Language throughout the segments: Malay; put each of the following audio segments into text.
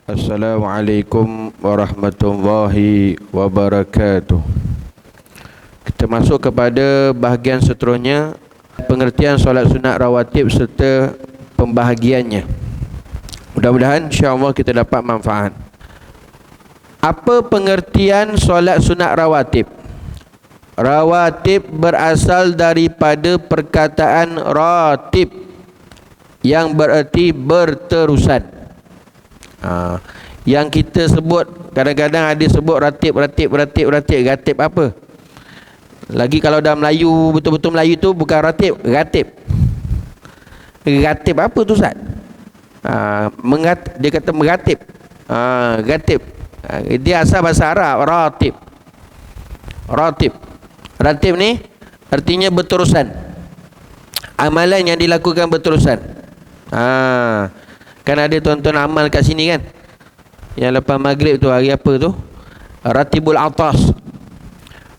Assalamualaikum warahmatullahi wabarakatuh. Kita masuk kepada bahagian seterusnya, pengertian solat sunat rawatib serta pembahagiannya. Mudah-mudahan insya-Allah kita dapat manfaat. Apa pengertian solat sunat rawatib? Rawatib berasal daripada perkataan ratib yang bererti berterusan. Yang kita sebut, kadang-kadang ada sebut ratib apa? Lagi kalau dalam Melayu, betul-betul Melayu tu bukan ratib, ratib. Ratib apa tu Ustaz? Dia kata meratib. Ratib. Dia asal bahasa Arab, ratib. Ratib ni artinya berterusan. Amalan yang dilakukan berterusan. Kan ada tuan-tuan amal kat sini kan, yang lepas maghrib tu, hari apa tu, Ratibul Atas,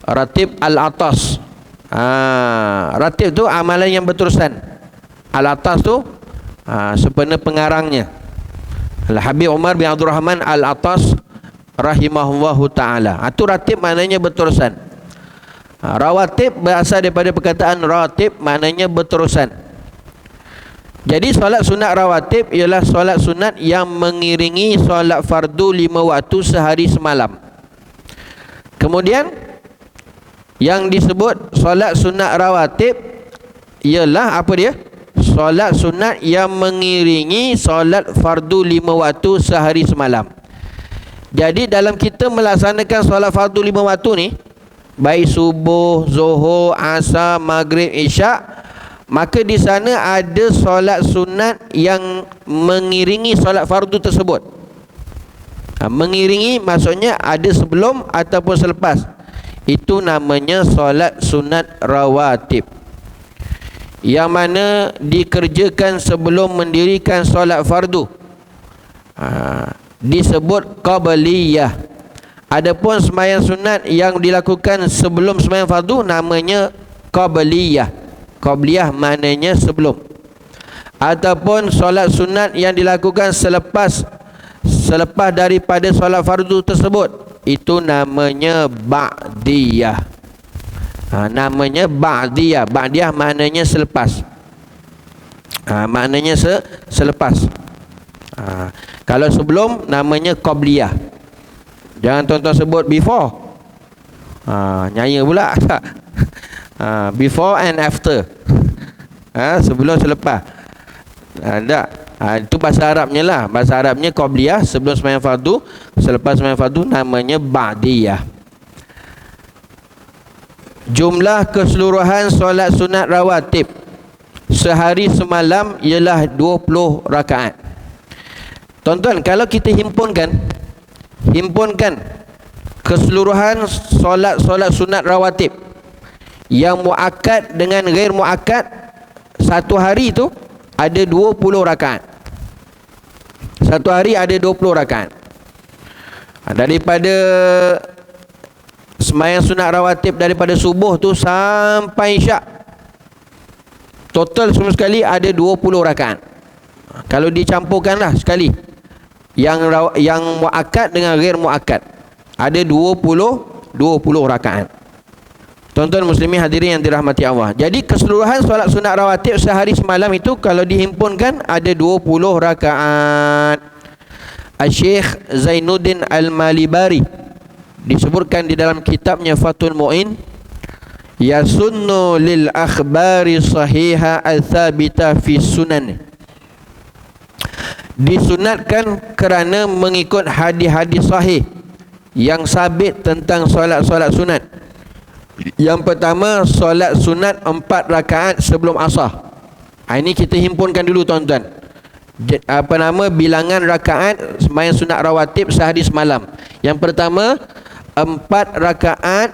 Ratib Al-Atas. Ratib tu amalan yang berterusan. Al-Atas tu sempena pengarangnya Al-Habib Umar bin Abdul Rahman Al-Atas rahimahullahu ta'ala. Itu ratib maknanya berterusan. Rawatib berasal daripada perkataan ratib, maknanya berterusan. Jadi solat sunat rawatib ialah solat sunat yang mengiringi solat fardu 5 waktu sehari semalam. Kemudian yang disebut solat sunat rawatib ialah apa dia? Solat sunat yang mengiringi solat fardu 5 waktu sehari semalam. Jadi dalam kita melaksanakan solat fardu 5 waktu ni, baik subuh, zuhur, asar, maghrib, isyak, maka di sana ada solat sunat yang mengiringi solat fardu tersebut. Mengiringi maksudnya ada sebelum ataupun selepas. Itu namanya solat sunat rawatib, yang mana dikerjakan sebelum mendirikan solat fardu. Disebut qabliyah. Adapun sembahyang sunat yang dilakukan sebelum sembahyang fardu namanya qabliyah. Qabliyah maknanya sebelum. Ataupun solat sunat yang dilakukan selepas daripada solat fardu tersebut, itu namanya ba'diyah. Namanya ba'diyah. Ba'diyah maknanya selepas. Maknanya selepas. Kalau sebelum namanya qabliyah. Jangan tuan-tuan sebut before. Nyaya pula. Before and after. Sebelum selepas. Tak. Itu bahasa Arabnya lah. Bahasa Arabnya qabliyah, sebelum sembahyang fardu, selepas sembahyang fardu namanya ba'diyah. Jumlah keseluruhan solat sunat rawatib sehari semalam ialah 20 rakaat. Tuan-tuan, kalau kita himpunkan keseluruhan solat sunat rawatib yang muakkad dengan ghair muakkad, satu hari itu ada 20 rakaat. Satu hari ada 20 rakaat. Daripada sembahyang sunat rawatib daripada subuh tu sampai isyak, total semua sekali ada 20 rakaat. Kalau dicampurkanlah sekali yang muakkad dengan ghair muakkad, ada 20 rakaat. Tuan-tuan muslimin hadirin yang dirahmati Allah. Jadi keseluruhan solat sunat rawatib sehari semalam itu kalau dihimpunkan ada 20 rakaat. Syekh Zainuddin Al-Malibari disebutkan di dalam kitabnya Fathul Mu'in, yasunnu lil akhbari sahiha al-thabita fi sunan. Disunatkan kerana mengikut hadis-hadis sahih yang sabit tentang solat-solat sunat. Yang pertama, solat sunat 4 rakaat sebelum asar. Ini kita himpunkan dulu tuan-tuan. Bilangan rakaat sembahyang sunat rawatib sehari semalam. Yang pertama, 4 rakaat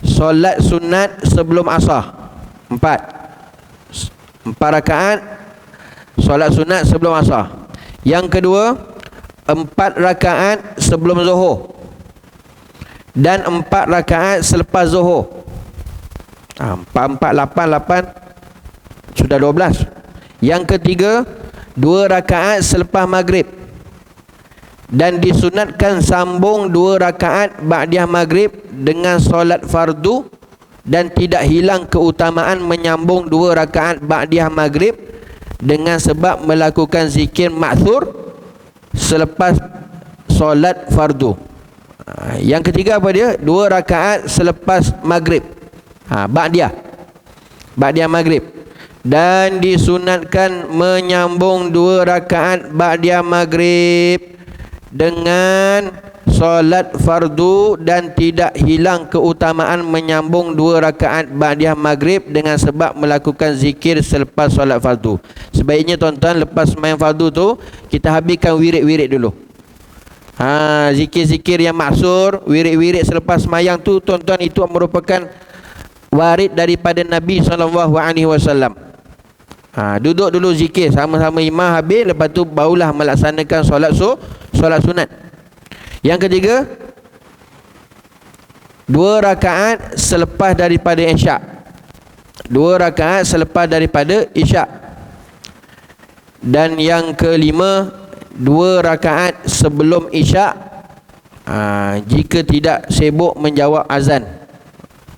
solat sunat sebelum asar. 4 rakaat solat sunat sebelum asar. Yang kedua, 4 rakaat sebelum zuhur dan 4 rakaat selepas zuhur. 4, 8 sudah 12. Yang ketiga, 2 rakaat selepas maghrib Dan disunatkan sambung 2 rakaat ba'diyah maghrib dengan solat fardu, dan tidak hilang keutamaan menyambung 2 rakaat ba'diyah maghrib dengan sebab melakukan zikir ma'thur selepas solat fardu. Yang ketiga apa dia? 2 rakaat selepas maghrib, ba'diyah maghrib. Dan disunatkan menyambung 2 rakaat ba'diyah maghrib dengan solat fardu, dan tidak hilang keutamaan menyambung 2 rakaat ba'diyah maghrib dengan sebab melakukan zikir selepas solat fardu. Sebaiknya tuan-tuan lepas sembahyang fardu tu kita habiskan wirid-wirid dulu. Zikir-zikir yang maksur, wirid-wirid selepas sembahyang tu tuan-tuan, itu merupakan warid daripada Nabi SAW. Duduk dulu zikir sama-sama imam, habis lepas tu barulah melaksanakan solat sunat. Yang ketiga, 2 rakaat selepas daripada isyak. 2 rakaat selepas daripada isyak. Dan yang kelima, 2 rakaat sebelum isyak, jika tidak sibuk menjawab azan.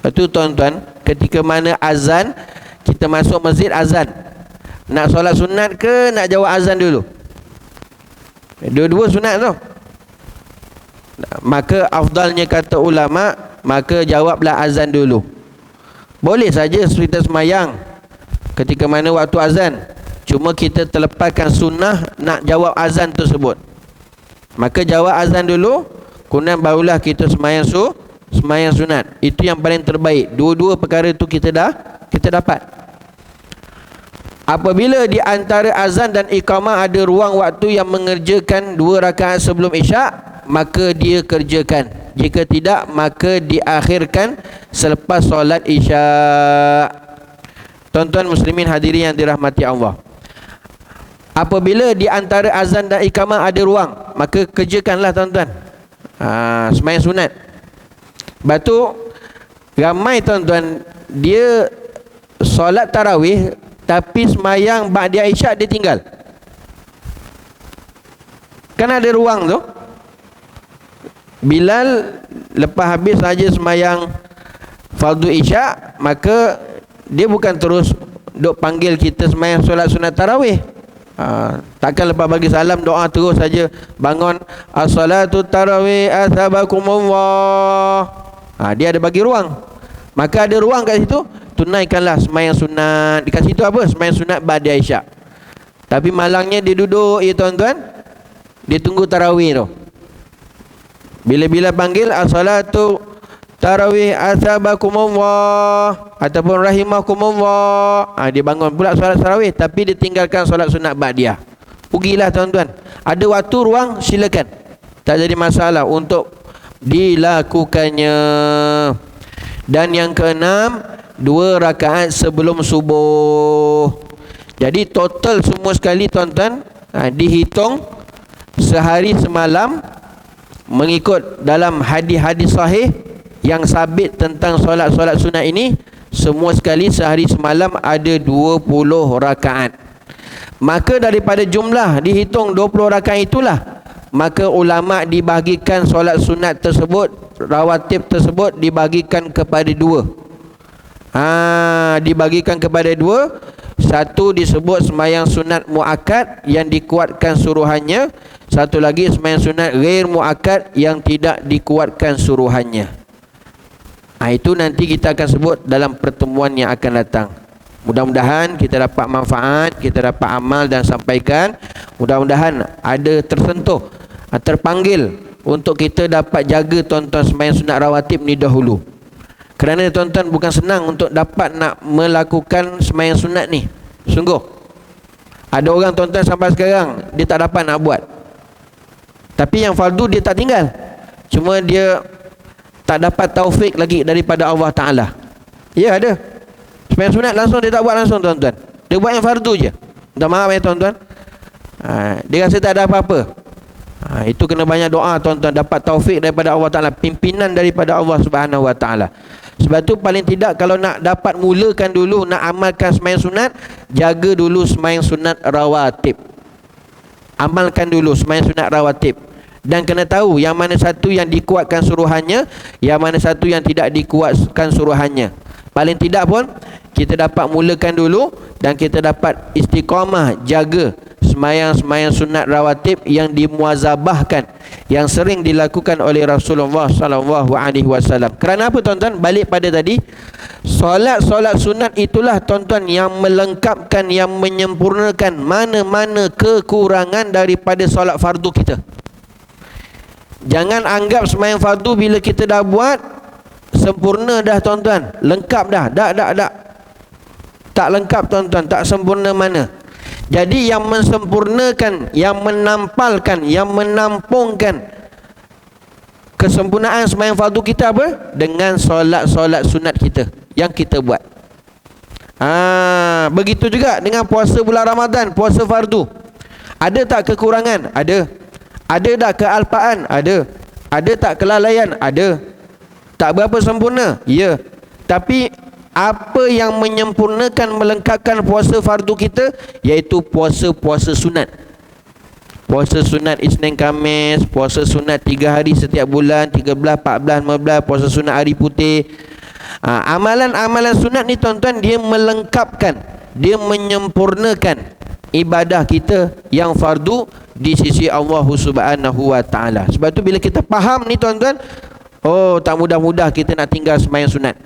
Lepas tu tuan-tuan, ketika mana azan, kita masuk masjid azan, nak solat sunat ke nak jawab azan dulu? Dua-dua sunat tu. Maka afdalnya kata ulama, maka jawablah azan dulu. Boleh saja kita semayang ketika mana waktu azan, cuma kita terlepaskan sunnah nak jawab azan tersebut. Maka jawab azan dulu, kemudian barulah kita semayang sunat. Itu yang paling terbaik. Dua-dua perkara itu kita dapat. Apabila di antara azan dan iqamah ada ruang waktu yang mengerjakan 2 rakaat sebelum isyak, maka dia kerjakan. Jika tidak, maka diakhirkan selepas solat isyak. Tuan-tuan muslimin hadirin yang dirahmati Allah, apabila di antara azan dan iqamah ada ruang, maka kerjakanlah tuan-tuan sembahyang sunat. Lepas tu ramai tuan-tuan dia solat tarawih tapi semayang ba'diyah isyak dia tinggal. Kan ada ruang tu. Bilal lepas habis saja semayang fardu isyak, maka dia bukan terus duk panggil kita semayang solat sunat tarawih. Takkan lepas bagi salam doa terus saja bangun as-salatu tarawih athabakumullah. Dia ada bagi ruang. Maka ada ruang kat situ, tunaikanlah semayang sunat. Dekat situ apa? Semayang sunat ba'da isyak. Tapi malangnya dia duduk, ya tuan-tuan, dia tunggu tarawih tu. Bila-bila panggil as-salatu tarawih athabakumullah ataupun rahimakumullah, dia bangun pula solat tarawih, tapi dia tinggalkan solat sunat ba'diyah. Pergilah tuan-tuan, ada waktu ruang, silakan, tak jadi masalah untuk dilakukannya. Dan yang keenam, 2 rakaat sebelum subuh. Jadi total semua sekali tuan-tuan, dihitung sehari semalam mengikut dalam hadis-hadis sahih yang sabit tentang solat-solat sunat ini, semua sekali sehari semalam ada 20 rakaat. Maka daripada jumlah dihitung 20 rakaat itulah, maka ulama dibahagikan solat sunat tersebut, rawatib tersebut dibahagikan kepada 2. Dibagikan kepada 2. Satu disebut sembahyang sunat muakkad yang dikuatkan suruhannya, satu lagi sembahyang sunat ghair muakkad yang tidak dikuatkan suruhannya. Itu nanti kita akan sebut dalam pertemuan yang akan datang. Mudah-mudahan kita dapat manfaat, kita dapat amal dan sampaikan. Mudah-mudahan ada tersentuh, terpanggil untuk kita dapat jaga tuan-tuan sembahyang sunat rawatib ni dahulu. Kerana tuan-tuan bukan senang untuk dapat nak melakukan sembahyang sunat ni. Sungguh. Ada orang tuan-tuan sampai sekarang dia tak dapat nak buat. Tapi yang fardu dia tak tinggal. Cuma dia tak dapat taufik lagi daripada Allah Ta'ala. Ya, ada. Sembahyang sunat langsung dia tak buat langsung tuan-tuan. Dia buat yang fardu je. Minta maaf ya tuan-tuan. Dia rasa tak ada apa-apa. Itu kena banyak doa tuan-tuan, dapat taufik daripada Allah Ta'ala, pimpinan daripada Allah Subhanahu Wa Ta'ala. Sebab tu paling tidak kalau nak dapat mulakan dulu, nak amalkan sembahyang sunat, jaga dulu sembahyang sunat rawatib. Amalkan dulu sembahyang sunat rawatib. Dan kena tahu yang mana satu yang dikuatkan suruhannya, yang mana satu yang tidak dikuatkan suruhannya. Paling tidak pun kita dapat mulakan dulu dan kita dapat istiqamah jaga semayang-semayang sunat rawatib yang dimuazabahkan, yang sering dilakukan oleh Rasulullah sallallahu alaihi wasallam. Kerana apa tuan-tuan? Balik pada tadi, solat-solat sunat itulah tuan-tuan yang melengkapkan, yang menyempurnakan mana-mana kekurangan daripada solat fardu kita. Jangan anggap semayang fardu bila kita dah buat sempurna dah tuan-tuan, lengkap dah. Tak. Tak lengkap tuan-tuan, tak sempurna mana. Jadi yang mensempurnakan, yang menampalkan, yang menampungkan kesempurnaan semayang fardu kita apa? Dengan solat-solat sunat kita yang kita buat. Begitu juga dengan puasa bulan Ramadan, puasa fardu. Ada tak kekurangan? Ada. Ada tak kealpaan? Ada. Ada tak kelalaian? Ada. Tak berapa sempurna? Ya. Tapi apa yang menyempurnakan, melengkapkan puasa fardu kita? Iaitu puasa-puasa sunat. Puasa sunat Isnin Khamis, puasa sunat 3 hari setiap bulan, 13, 14, 15, puasa sunat hari putih. Amalan-amalan sunat ni tuan-tuan, dia melengkapkan, dia menyempurnakan ibadah kita yang fardu di sisi Allah Subhanahu wa taala. Sebab tu bila kita faham ni tuan-tuan, tak mudah-mudah kita nak tinggal sembahyang sunat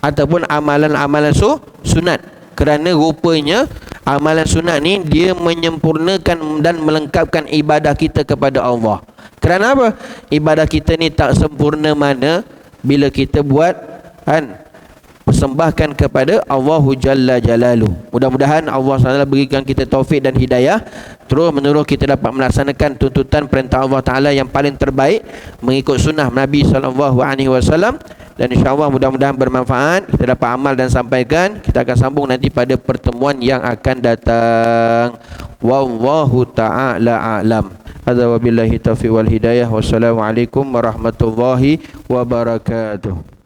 ataupun amalan-amalan sunat. Kerana rupanya amalan sunat ni dia menyempurnakan dan melengkapkan ibadah kita kepada Allah. Kerana apa? Ibadah kita ni tak sempurna mana bila kita buat persembahkan kepada Allah Jalla Jalaluh. Mudah-mudahan Allah SWT berikan kita taufik dan hidayah, terus menerus kita dapat melaksanakan tuntutan perintah Allah Ta'ala yang paling terbaik, mengikut sunnah Nabi SAW. Dan insyaAllah mudah-mudahan bermanfaat, kita dapat amal dan sampaikan. Kita akan sambung nanti pada pertemuan yang akan datang. Wallahu ta'ala a'lam. Hadza wabillahi taufiq wal hidayah. Wassalamualaikum warahmatullahi wabarakatuh.